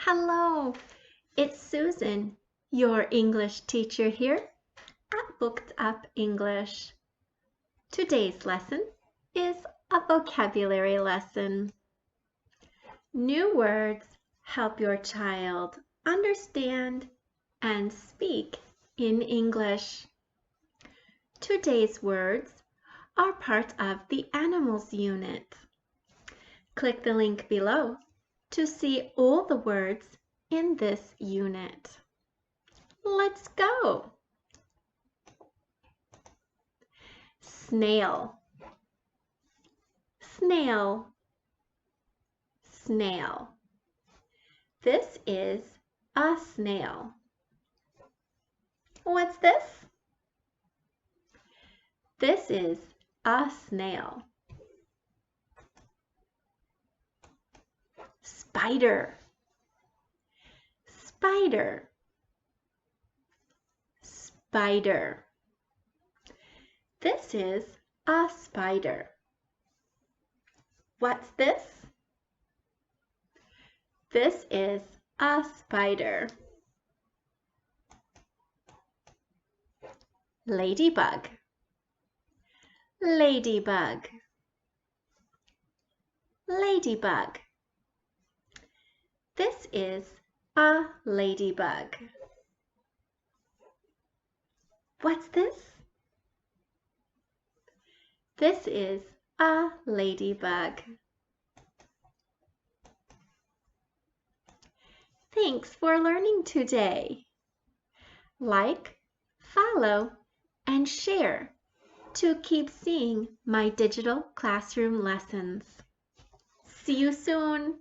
Hello, it's Susan, your English teacher here at Booked Up English. Today's lesson is a vocabulary lesson. New words help your child understand and speak in English. Today's words are part of the animals unit. Click the link below to see all the words in this unit. Let's go! Snail, snail, snail. This is a snail. What's this? This is a snail. Spider, spider, spider. This is a spider. What's this? This is a spider. Ladybug, ladybug, ladybug. This is a ladybug. What's this? This is a ladybug. Thanks for learning today. Like, follow, and share to keep seeing my digital classroom lessons. See you soon.